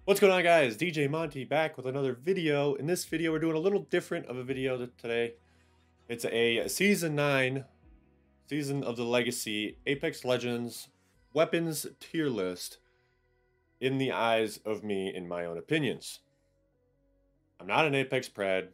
What's going on, guys? DJ Monty back with another video. In this video, we're doing a little different of a video today. It's a Season 9, Season of the Legacy, Apex Legends, weapons tier list in the eyes of me, in my own opinions. I'm not an Apex pred.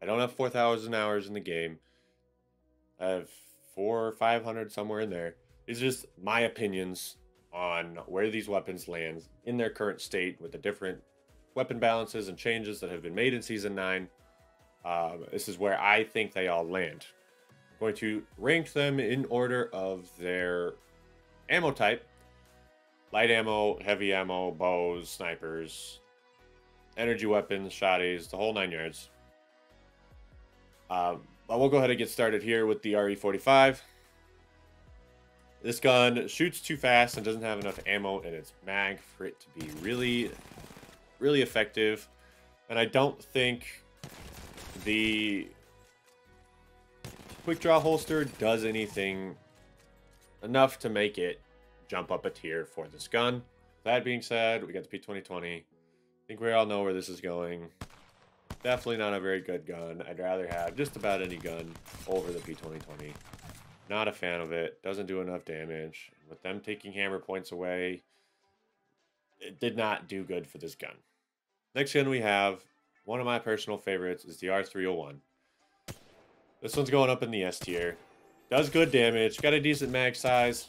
I don't have 4,000 hours in the game. I have 400 or 500 somewhere in there. These are just my opinions on where these weapons land in their current state with the different weapon balances and changes that have been made in Season 9. This is where I think they all land. I'm going to rank them in order of their ammo type. Light ammo, heavy ammo, bows, snipers, energy weapons, shotties, the whole 9 yards. But we'll go ahead and get started here with the RE45. This gun shoots too fast and doesn't have enough ammo in its mag for it to be really effective. And I don't think the quick draw holster does anything enough to make it jump up a tier for this gun. That being said, we got the P2020. I think we all know where this is going. Definitely not a very good gun. I'd rather have just about any gun over the P2020. Not a fan of it. Doesn't do enough damage. With them taking hammer points away, it did not do good for this gun. Next gun we have, one of my personal favorites, is the R301. This one's going up in the S tier. Does good damage. Got a decent mag size.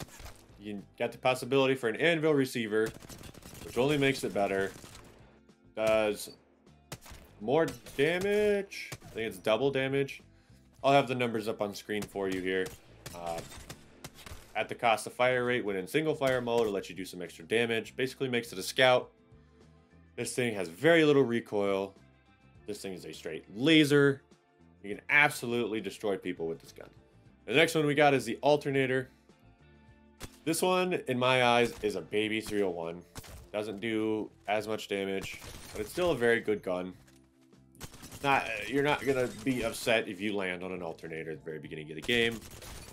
You got the possibility for an anvil receiver, which only makes it better. Does more damage. I think it's double damage. I'll have the numbers up on screen for you here. At the cost of fire rate, when in single fire mode, it'll let you do some extra damage. Basically makes it a scout. This thing has very little recoil. This thing is a straight laser. You can absolutely destroy people with this gun. The next one we got is the alternator. This one, in my eyes, is a baby 301. Doesn't do as much damage, but it's still a very good gun. You're not gonna be upset if you land on an alternator at the very beginning of the game.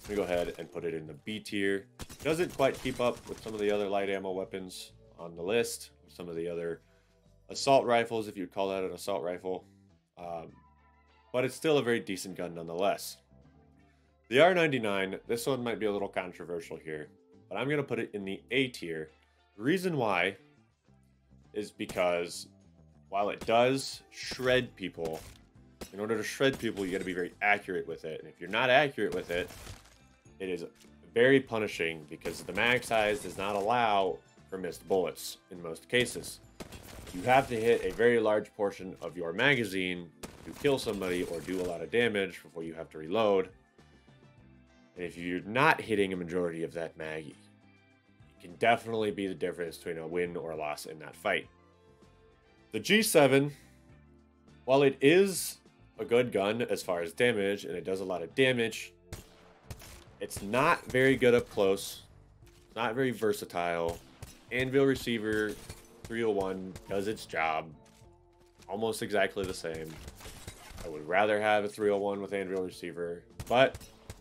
I'm gonna go ahead and put it in the B tier. Doesn't quite keep up with some of the other light ammo weapons on the list, some of the other assault rifles, if you'd call that an assault rifle, but it's still a very decent gun nonetheless. The R99, this one might be a little controversial here, but I'm gonna put it in the A tier. The reason why is because while it does shred people, in order to shred people, you got to be very accurate with it. And if you're not accurate with it, it is very punishing because the mag size does not allow for missed bullets in most cases. You have to hit a very large portion of your magazine to kill somebody or do a lot of damage before you have to reload. And if you're not hitting a majority of that mag, it can definitely be the difference between a win or a loss in that fight. The G7, while it is a good gun as far as damage, and it does a lot of damage, it's not very good up close, not very versatile. Anvil receiver 301 does its job almost exactly the same. I would rather have a 301 with anvil receiver, but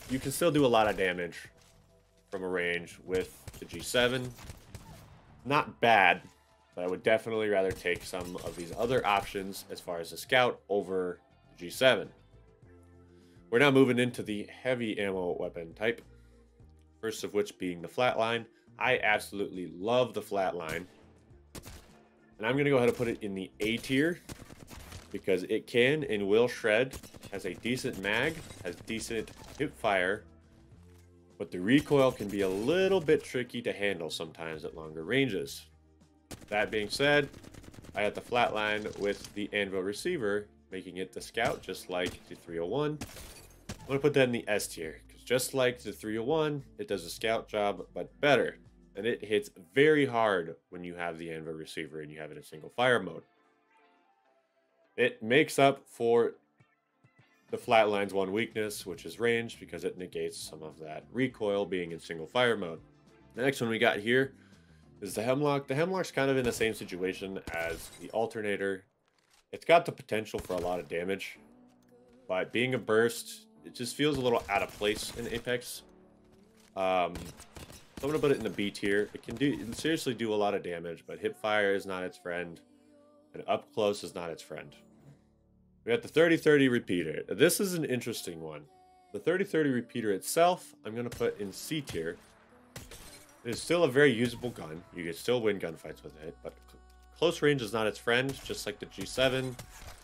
you can still do a lot of damage from a range with the G7. Not bad, but I would definitely rather take some of these other options as far as the scout over the G7. We're now moving into the heavy ammo weapon type. First of which being the Flatline. I absolutely love the Flatline. And I'm going to go ahead and put it in the A tier because it can and will shred, has a decent mag, has decent hip fire, but the recoil can be a little bit tricky to handle sometimes at longer ranges. That being said, I had the Flatline with the anvil receiver, making it the scout just like the 301. I'm going to put that in the S tier, because just like the 301, it does a scout job, but better. And it hits very hard when you have the anvil receiver and you have it in single fire mode. It makes up for the Flatline's one weakness, which is range, because it negates some of that recoil being in single fire mode. The next one we got here is the Hemlock. The Hemlock's kind of in the same situation as the alternator. It's got the potential for a lot of damage, but being a burst, it just feels a little out of place in Apex. So I'm gonna put it in the B tier. It can seriously do a lot of damage, but hip fire is not its friend. and up close is not its friend. We got the 30-30 repeater. This is an interesting one. The 30-30 repeater itself, I'm going to put in C tier. It is still a very usable gun. You can still win gunfights with it, but close range is not its friend, just like the G7.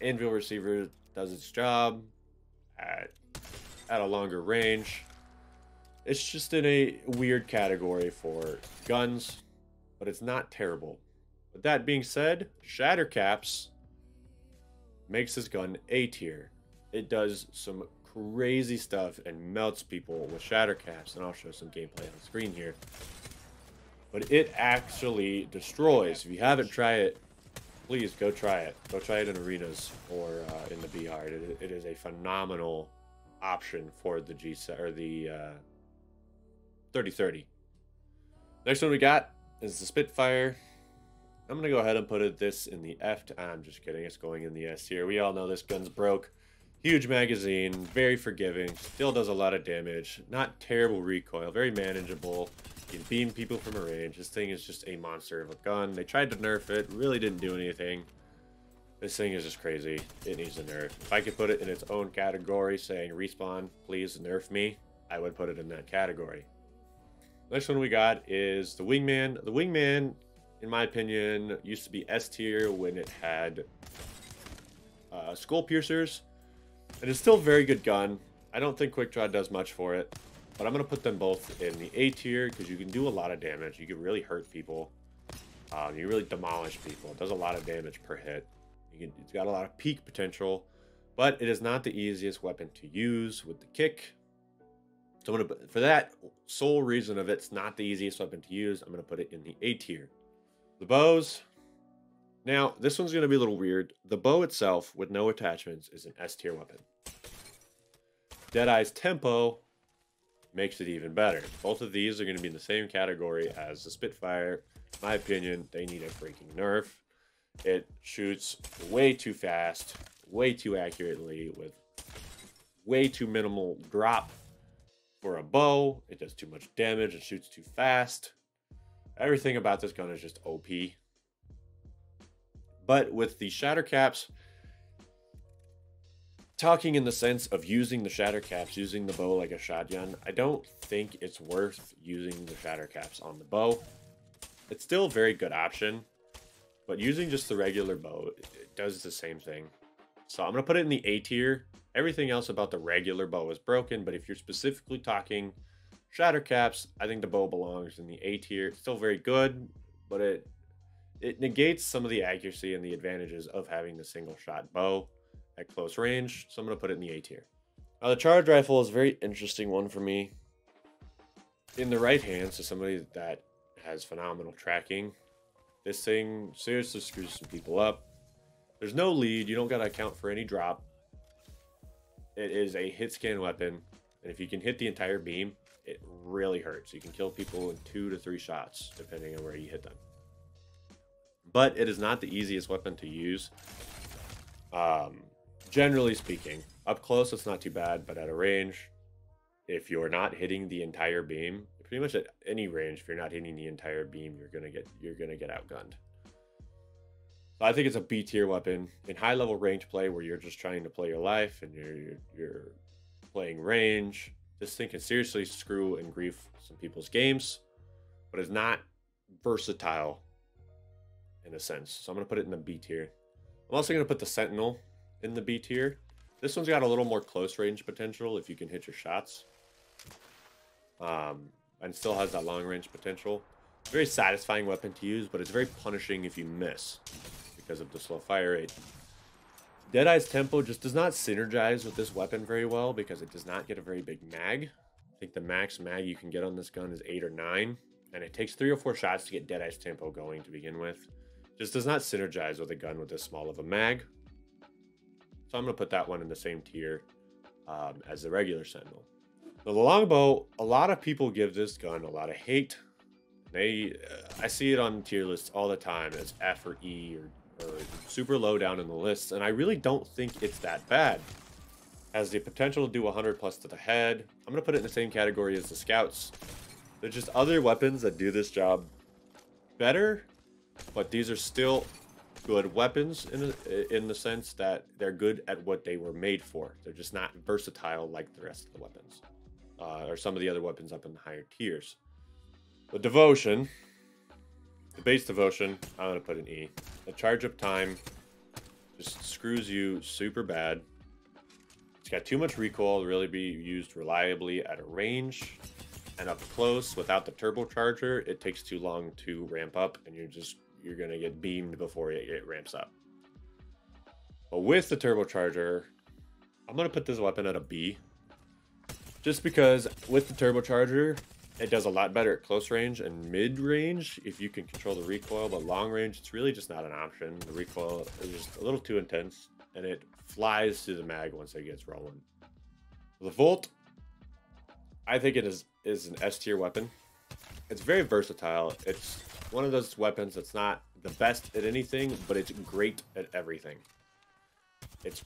Anvil receiver does its job at a longer range. It's just in a weird category for guns, but it's not terrible. With that being said, Shatter Caps makes this gun A tier. It does some crazy stuff and melts people with Shatter Caps, and I'll show some gameplay on the screen here. But it actually destroys. If you haven't tried it, please go try it. Go try it in arenas or in the BR. It is a phenomenal option for the G7 or the 30-30. Next one we got is the Spitfire. I'm gonna go ahead and put this in the F. I'm just kidding. It's going in the S tier. We all know this gun's broke. Huge magazine, very forgiving. Still does a lot of damage. Not terrible recoil. Very manageable. You can beam people from a range. This thing is just a monster of a gun. They tried to nerf it. Really didn't do anything. This thing is just crazy. It needs a nerf. If I could put it in its own category, saying respawn, please nerf me, I would put it in that category. Next one we got is the Wingman. The Wingman, in my opinion, used to be S tier when it had skull piercers. And it's still a very good gun. I don't think Quick Draw does much for it, but I'm going to put them both in the A tier because you can do a lot of damage. You can really hurt people. You really demolish people. It does a lot of damage per hit. It's got a lot of peak potential, but it is not the easiest weapon to use with the kick. So I'm gonna, for that sole reason of it's not the easiest weapon to use, I'm going to put it in the A tier. The bows. Now, this one's going to be a little weird. The bow itself, with no attachments, is an S tier weapon. Deadeye's tempo makes it even better. Both of these are going to be in the same category as the Spitfire. In my opinion, they need a freaking nerf. It shoots way too fast, way too accurately, with way too minimal drop for a bow. It does too much damage. It shoots too fast. Everything about this gun is just OP. But with the Shatter Caps, talking in the sense of using the Shatter Caps, using the bow like a shotgun, I don't think it's worth using the Shatter Caps on the bow. It's still a very good option, but using just the regular bow, it does the same thing. So I'm going to put it in the A tier. Everything else about the regular bow is broken, but if you're specifically talking Shatter Caps, I think the bow belongs in the A tier. It's still very good, but it negates some of the accuracy and the advantages of having the single shot bow at close range. So I'm going to put it in the A tier. Now the charge rifle is a very interesting one for me. In the right hand, so somebody that has phenomenal tracking, this thing seriously screws some people up. There's no lead. You don't got to account for any drop. It is a hit scan weapon. And if you can hit the entire beam, it really hurts. You can kill people in 2 to 3 shots, depending on where you hit them. But it is not the easiest weapon to use. Generally speaking, up close it's not too bad, but at a range, if you're not hitting the entire beam, pretty much at any range, if you're not hitting the entire beam, you're gonna get outgunned. So I think it's a B tier weapon in high level range play where you're just trying to play your life and you're playing range. This thing can seriously screw and grief some people's games, but it's not versatile in a sense. So I'm going to put it in the B tier. I'm also going to put the Sentinel in the B tier. This one's got a little more close range potential if you can hit your shots. And still has that long range potential. Very satisfying weapon to use, but it's very punishing if you miss because of the slow fire rate. Deadeye's tempo just does not synergize with this weapon very well because it does not get a very big mag. I think the max mag you can get on this gun is 8 or 9, and it takes 3 or 4 shots to get Deadeye's tempo going to begin with. Just does not synergize with a gun with this small of a mag. So I'm going to put that one in the same tier as the regular Sentinel. Now, the Longbow, a lot of people give this gun a lot of hate. I see it on tier lists all the time as F or E or super low down in the lists, and I really don't think it's that bad. Has the potential to do 100 plus to the head. I'm going to put it in the same category as the Scouts. There's just other weapons that do this job better, but these are still good weapons in the sense that they're good at what they were made for. They're just not versatile like the rest of the weapons, or some of the other weapons up in the higher tiers. The devotion, the base devotion, I'm gonna put an E. The charge up time just screws you super bad. It's got too much recoil to really be used reliably at a range, and up close without the turbocharger, it takes too long to ramp up, and you're gonna get beamed before it ramps up. But with the turbocharger, I'm gonna put this weapon at a B, just because with the turbocharger, it does a lot better at close range and mid range if you can control the recoil. But long range, it's really just not an option. The recoil is just a little too intense, and it flies through the mag once it gets rolling. The Volt, I think it is an S tier weapon. It's very versatile. It's one of those weapons that's not the best at anything, but it's great at everything. It's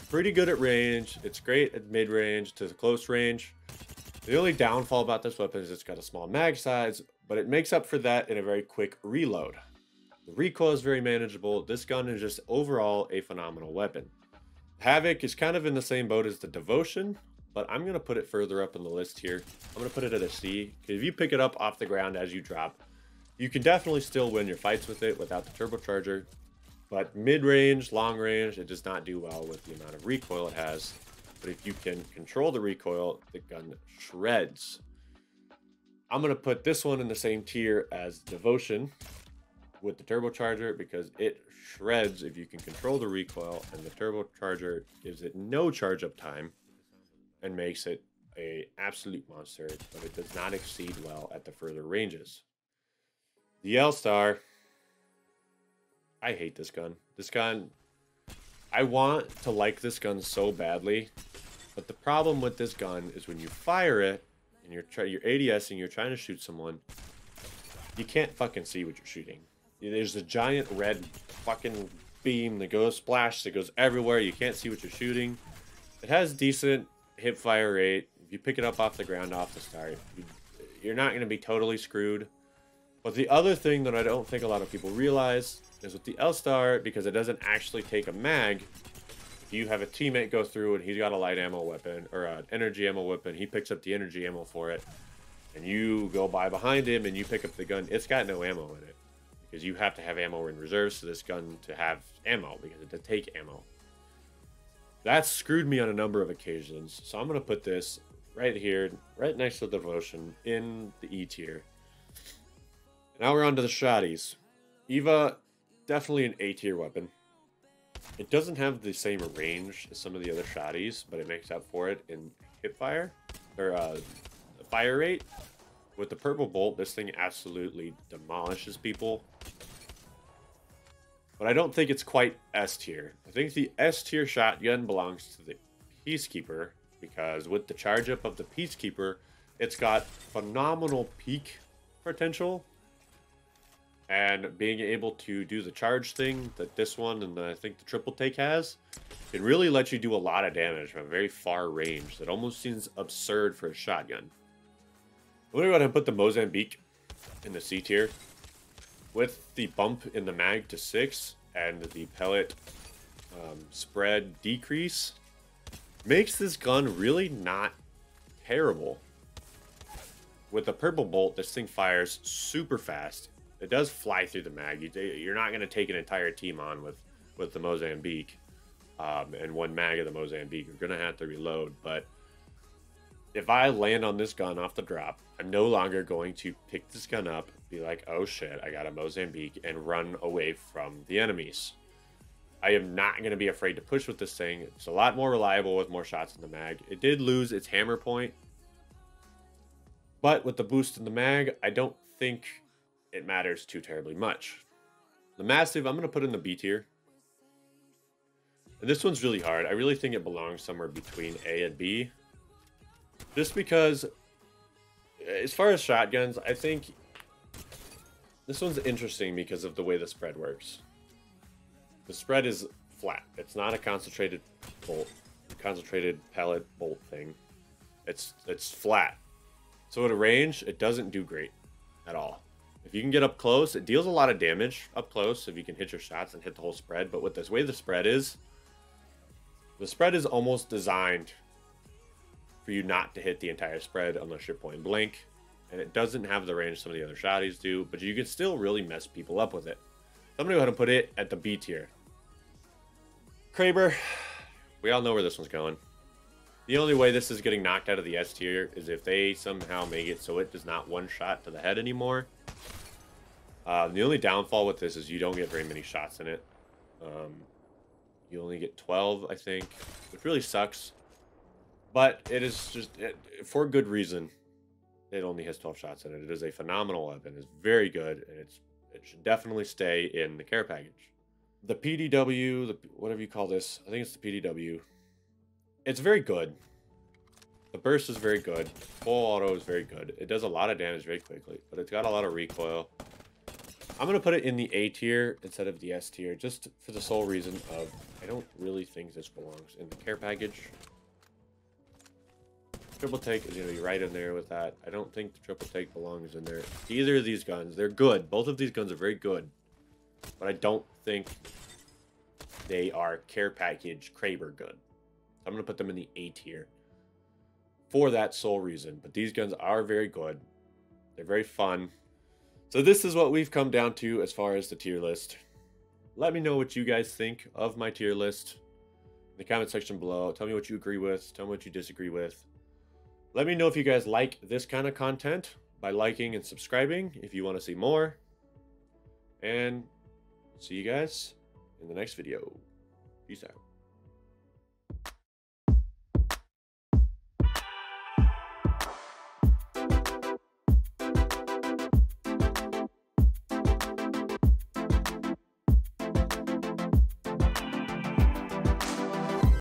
pretty good at range. It's great at mid range to the close range. The only downfall about this weapon is it's got a small mag size, but it makes up for that in a very quick reload. The recoil is very manageable. This gun is just overall a phenomenal weapon. Havoc is kind of in the same boat as the Devotion, but I'm going to put it further up in the list here. I'm going to put it at a C, because if you pick it up off the ground as you drop, you can definitely still win your fights with it without the turbocharger. But mid-range, long range, it does not do well with the amount of recoil it has. But if you can control the recoil, the gun shreds. I'm going to put this one in the same tier as Devotion with the turbocharger, because it shreds if you can control the recoil, and the turbocharger gives it no charge up time and makes it an absolute monster, but it does not exceed well at the further ranges. The L-Star, I hate this gun. This gun, I want to like this gun so badly, but the problem with this gun is when you fire it and you're ADSing, you're trying to shoot someone, you can't fucking see what you're shooting. There's a giant red fucking beam that goes splash, that goes everywhere. You can't see what you're shooting. It has decent hip fire rate. If you pick it up off the ground off the start, you're not going to be totally screwed. But the other thing that I don't think a lot of people realize is with the L-Star, because it doesn't actually take a mag, if you have a teammate go through and he's got a light ammo weapon or an energy ammo weapon, he picks up the energy ammo for it, and you go by behind him and you pick up the gun, it's got no ammo in it, because you have to have ammo in reserves for this gun to have ammo, because it does take ammo. That's screwed me on a number of occasions, so I'm going to put this right here, right next to the Devotion, in the E tier. Now we're on to the shotties. Eva, definitely an A tier weapon. It doesn't have the same range as some of the other shotties, but it makes up for it in hip fire, or fire rate. With the purple bolt, this thing absolutely demolishes people. But I don't think it's quite S tier. I think the S tier shotgun belongs to the Peacekeeper, because with the charge up of the Peacekeeper, it's got phenomenal peak potential. And being able to do the charge thing that this one and I think the triple take has, it really lets you do a lot of damage from a very far range. That almost seems absurd for a shotgun. I'm going to go ahead and put the Mozambique in the C tier. With the bump in the mag to 6 and the pellet spread decrease, makes this gun really not terrible. With the purple bolt, this thing fires super fast. It does fly through the mag. You're not going to take an entire team on with the Mozambique and one mag of the Mozambique. You're going to have to reload. But if I land on this gun off the drop, I'm no longer going to pick this gun up, be like, oh shit, I got a Mozambique, and run away from the enemies. I am not going to be afraid to push with this thing. It's a lot more reliable with more shots in the mag. It did lose its hammer point, but with the boost in the mag, I don't think it matters too terribly much. The Massive, I'm going to put in the B tier. And this one's really hard. I really think it belongs somewhere between A and B. Just because, as far as shotguns, I think this one's interesting because of the way the spread works. The spread is flat. It's not a concentrated bolt, concentrated pellet bolt thing. It's flat. So at a range, it doesn't do great at all. If you can get up close, it deals a lot of damage up close if you can hit your shots and hit the whole spread. But with this way the spread is almost designed for you not to hit the entire spread unless you're point blank. And it doesn't have the range some of the other shotties do, but you can still really mess people up with it. So I'm going to go ahead and put it at the B tier. Kraber, we all know where this one's going. The only way this is getting knocked out of the S tier is if they somehow make it so it does not one shot to the head anymore. The only downfall with this is you don't get very many shots in it. You only get 12, I think, which really sucks. But it is just, for good reason, it only has 12 shots in it. It is a phenomenal weapon. It's very good, and it should definitely stay in the care package. The PDW, whatever you call this, I think it's the PDW. It's very good. The burst is very good. Full auto is very good. It does a lot of damage very quickly, but it's got a lot of recoil. I'm going to put it in the A tier instead of the S tier, just for the sole reason of I don't really think this belongs in the care package. Triple take is going to be right in there with that. I don't think the triple take belongs in there. Either of these guns, they're good. Both of these guns are very good, but I don't think they are care package Kraber good. I'm going to put them in the A tier for that sole reason. But these guns are very good. They're very fun. So this is what we've come down to as far as the tier list. Let me know what you guys think of my tier list in the comment section below. Tell me what you agree with. Tell me what you disagree with. Let me know if you guys like this kind of content by liking and subscribing if you want to see more. And see you guys in the next video. Peace out.